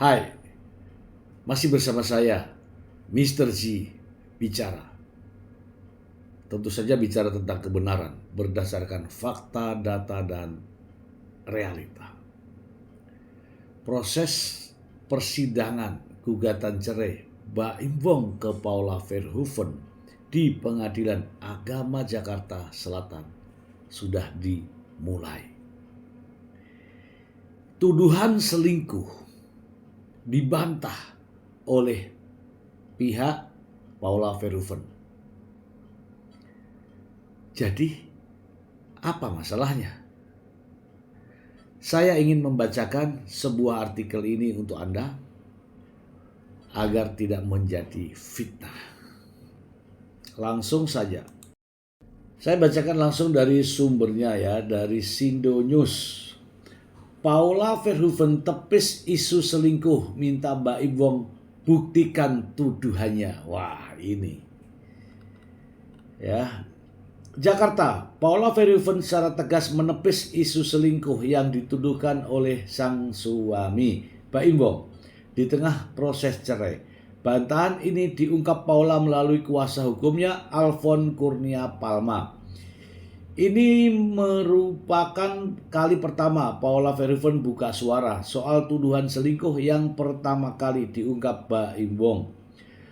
Hai, masih bersama saya, Mr. Z, bicara. Tentu saja bicara tentang kebenaran berdasarkan fakta, data, dan realita. Proses persidangan gugatan cerai Baim Wong ke Paula Verhoeven di Pengadilan Agama Jakarta Selatan sudah dimulai. Tuduhan selingkuh dibantah oleh pihak Paula Verhoeven. Jadi, apa masalahnya? Saya ingin membacakan sebuah artikel ini untuk Anda agar tidak menjadi fitnah. Langsung saja. Saya bacakan langsung dari sumbernya ya, dari Sindo News. Paula Verhoeven tepis isu selingkuh, minta Baim Wong buktikan tuduhannya. Wah, ini. Ya. Jakarta, Paula Verhoeven secara tegas menepis isu selingkuh yang dituduhkan oleh sang suami, Baim Wong, di tengah proses cerai. Bantahan ini diungkap Paula melalui kuasa hukumnya, Alfon Kurnia Palma. Ini merupakan kali pertama Paula Verhoeven buka suara soal tuduhan selingkuh yang pertama kali diungkap Baim Wong.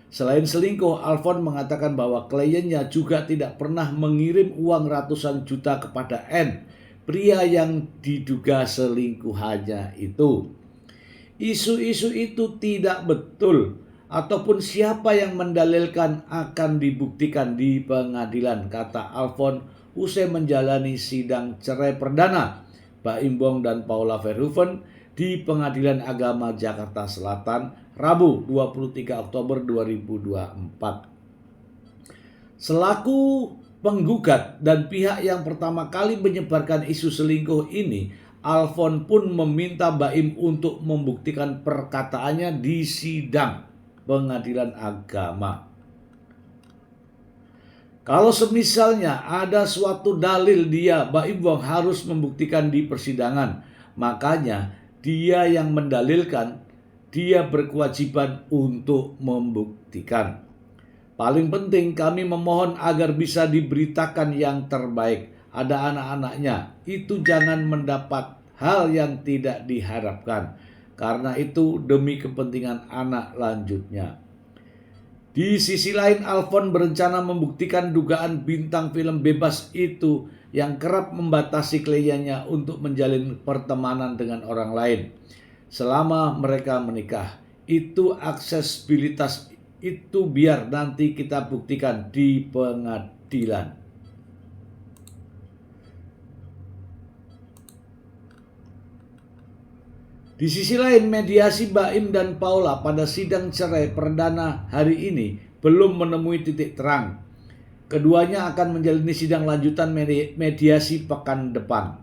Selain selingkuh, Alfon mengatakan bahwa kliennya juga tidak pernah mengirim uang ratusan juta kepada N, pria yang diduga selingkuhannya itu. Isu-isu itu tidak betul, ataupun siapa yang mendalilkan akan dibuktikan di pengadilan, kata Alfon usai menjalani sidang cerai perdana Baim Wong dan Paula Verhoeven di Pengadilan Agama Jakarta Selatan Rabu 23 Oktober 2024. Selaku penggugat dan pihak yang pertama kali menyebarkan isu selingkuh ini, Alfon pun meminta Baim untuk membuktikan perkataannya di sidang Pengadilan Agama. Kalau semisalnya ada suatu dalil Baim Wong harus membuktikan di persidangan, makanya dia yang mendalilkan, dia berkewajiban untuk membuktikan. Paling penting kami memohon agar bisa diberitakan yang terbaik. Ada anak-anaknya, itu jangan mendapat hal yang tidak diharapkan. Karena itu demi kepentingan anak lanjutnya. Di sisi lain, Alfon berencana membuktikan dugaan bintang film bebas itu yang kerap membatasi kliennya untuk menjalin pertemanan dengan orang lain selama mereka menikah. Itu aksesibilitas itu biar nanti kita buktikan di pengadilan. Di sisi lain, mediasi Baim dan Paula pada sidang cerai perdana hari ini belum menemui titik terang. Keduanya akan menjalani sidang lanjutan mediasi pekan depan.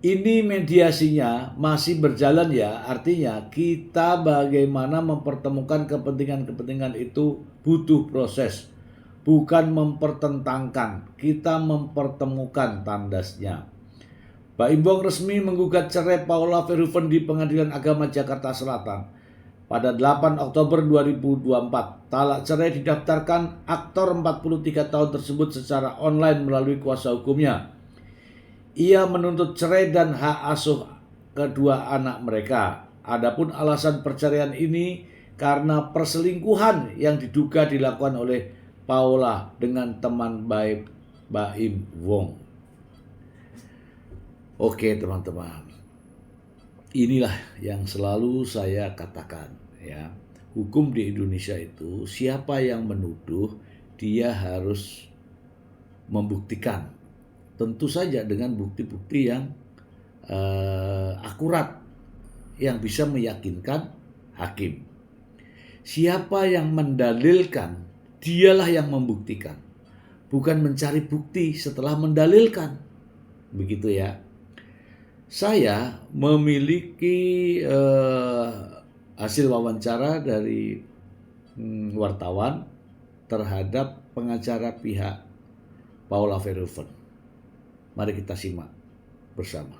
Ini mediasinya masih berjalan ya, artinya kita bagaimana mempertemukan kepentingan-kepentingan itu butuh proses. Bukan mempertentangkan, kita mempertemukan tandasnya. Baim Wong resmi menggugat cerai Paula Verhoeven di Pengadilan Agama Jakarta Selatan. Pada 8 Oktober 2024, talak cerai didaftarkan aktor 43 tahun tersebut secara online melalui kuasa hukumnya. Ia menuntut cerai dan hak asuh kedua anak mereka. Adapun alasan perceraian ini karena perselingkuhan yang diduga dilakukan oleh Paula dengan teman baik Baim Wong. Oke teman-teman, inilah yang selalu saya katakan ya. Hukum di Indonesia itu siapa yang menuduh dia harus membuktikan. Tentu saja dengan bukti-bukti yang akurat yang bisa meyakinkan hakim. Siapa yang mendalilkan, dialah yang membuktikan. Bukan mencari bukti setelah mendalilkan. Begitu ya. Saya memiliki hasil wawancara dari wartawan terhadap pengacara pihak Paula Verhoeven. Mari kita simak bersama.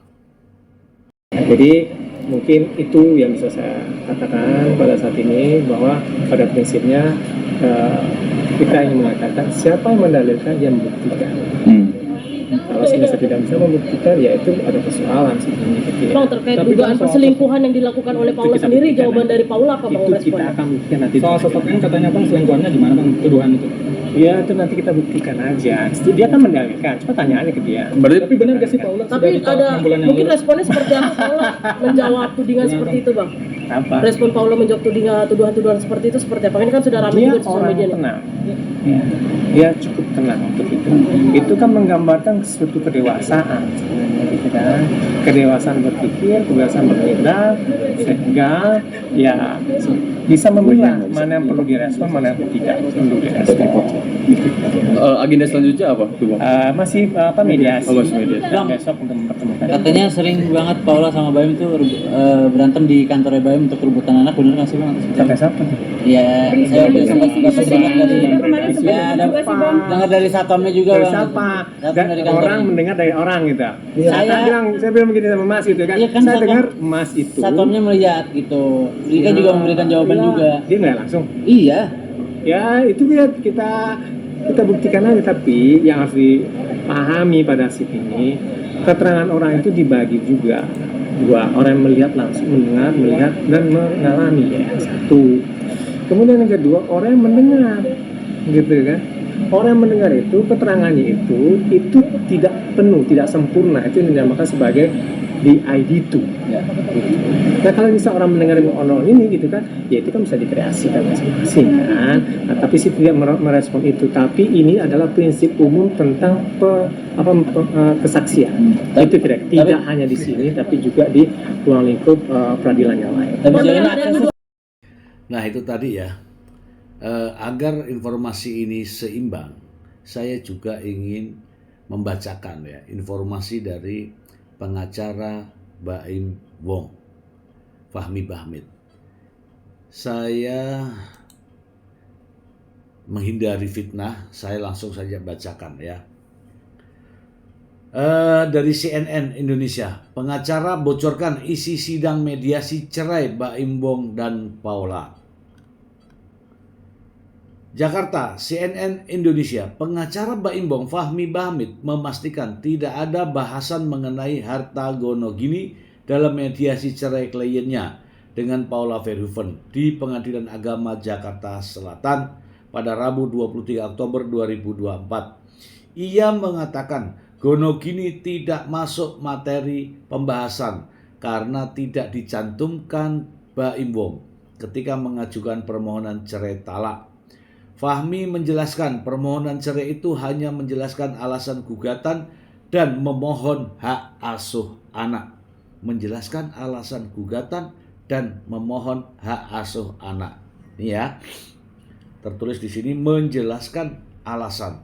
Jadi mungkin itu yang bisa saya katakan pada saat ini, bahwa pada prinsipnya kita ingin mengatakan siapa yang mendalilkan dia membuktikan. Kalau saya tidak bisa membuktikan, ya itu ada persoalan sebenarnya. Bang, terkait dugaan perselingkuhan yang dilakukan oleh Paula sendiri, jawaban dari Paula apa Bang? Itu kita akan buktikan nanti. Soal sosoknya katanya Bang, selingkuhannya gimana Bang, tuduhan itu? Ya itu nanti kita buktikan aja. Dia kan mendalilkan, coba tanya aja ke dia. Berarti tapi benar nggak sih Paula? Tapi ada mungkin responnya seperti apa Paula menjawab tudingan seperti itu Bang? Apa? Respon Paula menjawab tuduhan-tuduhan seperti itu seperti apa? Ini kan sudah ramai juga di sosial media nih. Tenang. Ya, dia cukup tenang untuk itu. Itu kan menggambarkan suatu kedewasaan sebenarnya, gitu kan. Kedewasaan berpikir, kedewasaan bertindak, sehingga ya bisa memilah mana yang perlu direspon, mana yang tidak perlu direspon. Agenda selanjutnya apa tuh Bang? Masih mediasi. Mediasi. Dan besok untuk mempertemukan. Katanya sering banget Paula sama Baim itu berantem di kantornya Baim untuk rebutan anak, bener nggak sih Bang? Sampai siapa? Ya, saya udah sempat dapat dengar dari Ya, dengar dari satpamnya juga Dari Bang. siapa? Datang dari kantor. Orang mendengar dari orang gitu. Saya- Saya bilang begini sama Mas gitu kan. Iya kan, Saya satpam- dengar Mas itu. Satpamnya melihat gitu. Dia kan juga memberikan jawaban juga. Dia nggak langsung. Iya. Ya itu kita buktikan aja, tapi yang harus dipahami pada sip ini, keterangan orang itu dibagi juga dua, orang yang melihat langsung, mendengar, melihat dan mengalami, ya satu. Kemudian yang kedua, orang yang mendengar, gitu kan. Orang yang mendengar itu, keterangannya itu tidak penuh, tidak sempurna, itu yang dinamakan sebagai DID2. Gitu. Nah kalau bisa orang mendengar ini gitu kan, ya itu kan bisa dikreasikan masing-masing kan. Nah, tapi sih tidak merespon itu. Tapi ini adalah prinsip umum tentang kesaksian. Itu tidak hanya di sini, tapi juga di ruang lingkup peradilan yang lain. Tapi jangan Nah itu tadi ya, agar informasi ini seimbang, saya juga ingin membacakan ya informasi dari pengacara Baim Wong, Fahmi Bahmid. Saya menghindari fitnah, saya langsung saja bacakan ya. Dari CNN Indonesia, pengacara bocorkan isi sidang mediasi cerai Baim Wong dan Paula. Jakarta, CNN Indonesia, pengacara Baim Wong Fahmi Bahmid memastikan tidak ada bahasan mengenai harta gonogini dalam mediasi cerai kliennya dengan Paula Verhoeven di Pengadilan Agama Jakarta Selatan pada Rabu 23 Oktober 2024. Ia mengatakan gonogini tidak masuk materi pembahasan karena tidak dicantumkan Baim Wong ketika mengajukan permohonan cerai talak. Fahmi menjelaskan permohonan cerai itu hanya menjelaskan alasan gugatan dan memohon hak asuh anak. Menjelaskan alasan gugatan dan memohon hak asuh anak. Ini ya, tertulis di sini menjelaskan alasan.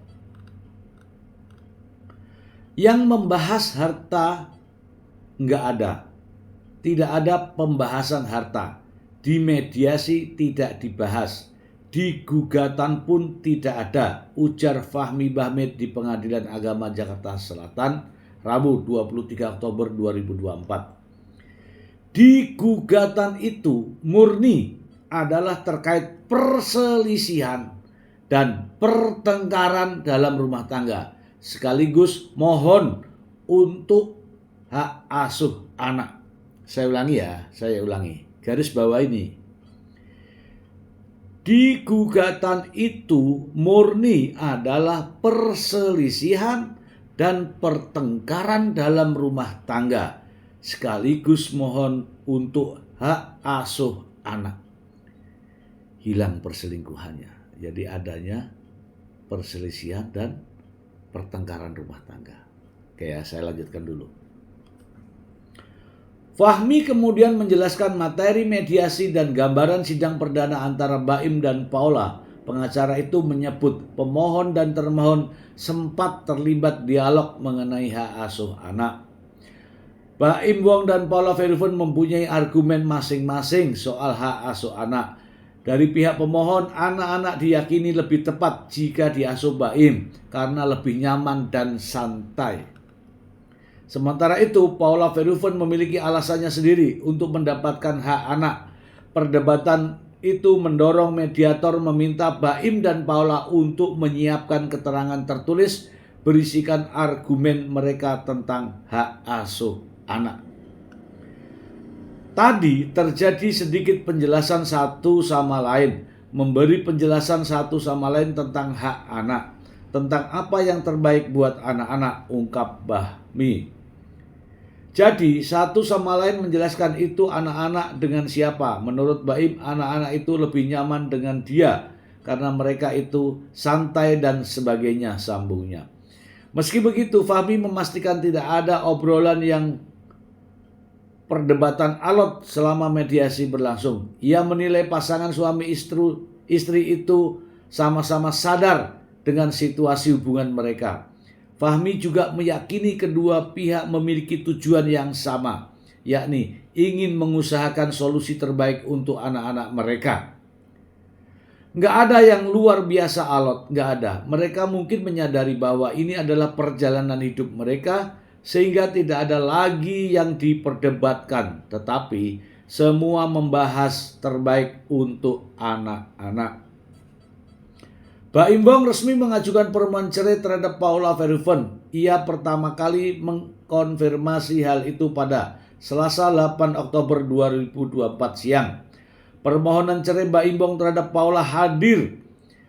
Yang membahas harta nggak ada. Tidak ada pembahasan harta. Di mediasi tidak dibahas. Di gugatan pun tidak ada, ujar Fahmi Bahmid di Pengadilan Agama Jakarta Selatan, Rabu 23 Oktober 2024. Di gugatan itu murni adalah terkait perselisihan dan pertengkaran dalam rumah tangga, sekaligus mohon untuk hak asuh anak. Saya ulangi, garis bawah ini. Di gugatan itu murni adalah perselisihan dan pertengkaran dalam rumah tangga, sekaligus mohon untuk hak asuh anak. Hilang perselingkuhannya, jadi adanya perselisihan dan pertengkaran rumah tangga. Oke ya, saya lanjutkan dulu. Fahmi kemudian menjelaskan materi mediasi dan gambaran sidang perdana antara Baim dan Paula. Pengacara itu menyebut pemohon dan termohon sempat terlibat dialog mengenai hak asuh anak. Baim Wong dan Paula Verhoeven mempunyai argumen masing-masing soal hak asuh anak. Dari pihak pemohon, anak-anak diyakini lebih tepat jika diasuh Baim karena lebih nyaman dan santai. Sementara itu, Paula Verhoeven memiliki alasannya sendiri untuk mendapatkan hak anak. Perdebatan itu mendorong mediator meminta Baim dan Paula untuk menyiapkan keterangan tertulis berisikan argumen mereka tentang hak asuh anak. Tadi terjadi sedikit penjelasan satu sama lain, memberi penjelasan satu sama lain tentang hak anak, tentang apa yang terbaik buat anak-anak, ungkap Bahmi. Jadi satu sama lain menjelaskan itu anak-anak dengan siapa. Menurut Baim, anak-anak itu lebih nyaman dengan dia karena mereka itu santai dan sebagainya, sambungnya. Meski begitu, Fahmi memastikan tidak ada obrolan yang perdebatan alot selama mediasi berlangsung. Ia menilai pasangan suami istri itu sama-sama sadar dengan situasi hubungan mereka. Fahmi juga meyakini kedua pihak memiliki tujuan yang sama, yakni ingin mengusahakan solusi terbaik untuk anak-anak mereka. Nggak ada yang luar biasa alot, nggak ada. Mereka mungkin menyadari bahwa ini adalah perjalanan hidup mereka, sehingga tidak ada lagi yang diperdebatkan, tetapi semua membahas terbaik untuk anak-anak. Baim Bong resmi mengajukan permohonan cerai terhadap Paula Verhoeven. Ia pertama kali mengkonfirmasi hal itu pada Selasa 8 Oktober 2024 siang. Permohonan cerai Baim Bong terhadap Paula hadir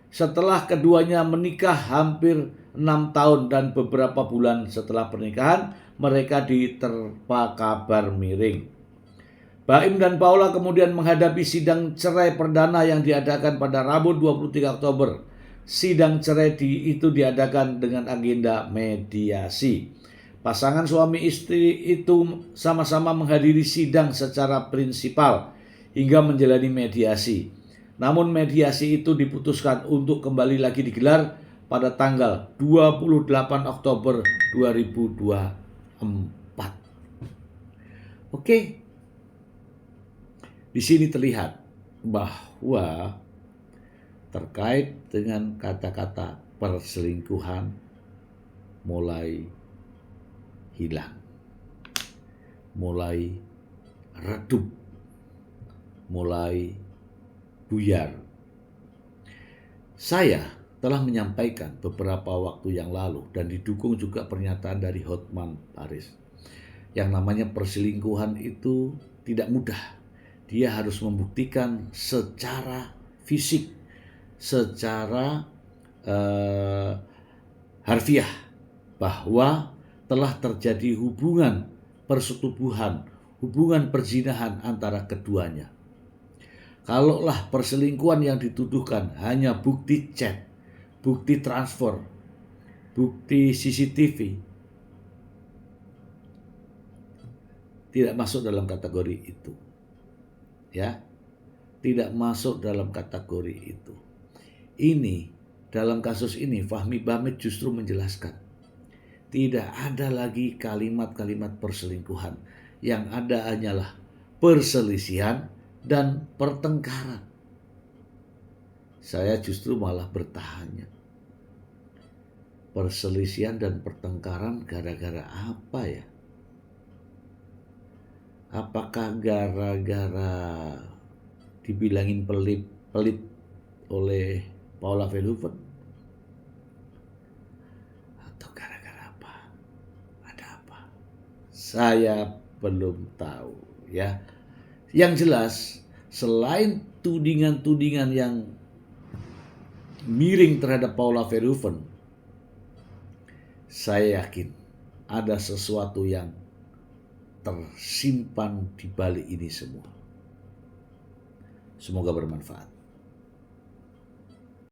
setelah keduanya menikah hampir 6 tahun dan beberapa bulan setelah pernikahan mereka diterpa kabar miring. Baim dan Paula kemudian menghadapi sidang cerai perdana yang diadakan pada Rabu 23 Oktober. Sidang cerai itu diadakan dengan agenda mediasi. Pasangan suami istri itu sama-sama menghadiri sidang secara prinsipal hingga menjalani mediasi. Namun mediasi itu diputuskan untuk kembali lagi digelar pada tanggal 28 Oktober 2024. Oke. Di sini terlihat bahwa terkait dengan kata-kata perselingkuhan mulai hilang, mulai redup, mulai buyar. Saya telah menyampaikan beberapa waktu yang lalu dan didukung juga pernyataan dari Hotman Paris. Yang namanya perselingkuhan itu tidak mudah. Dia harus membuktikan secara fisik, secara harfiah bahwa telah terjadi hubungan persetubuhan, hubungan perzinahan antara keduanya. Kalaulah perselingkuhan yang dituduhkan hanya bukti chat, bukti transfer, bukti CCTV, tidak masuk dalam kategori itu. Ya, tidak masuk dalam kategori itu. Ini, dalam kasus ini Fahmi Bahmid justru menjelaskan tidak ada lagi kalimat-kalimat perselingkuhan. Yang ada hanyalah perselisihan dan pertengkaran. Saya justru malah bertanya, perselisihan dan pertengkaran gara-gara apa ya? Apakah gara-gara dibilangin pelit oleh Paula Verhoeven? Atau gara-gara apa? Ada apa? Saya belum tahu ya. Yang jelas, selain tudingan-tudingan yang miring terhadap Paula Verhoeven, saya yakin ada sesuatu yang tersimpan di balik ini semua. Semoga bermanfaat.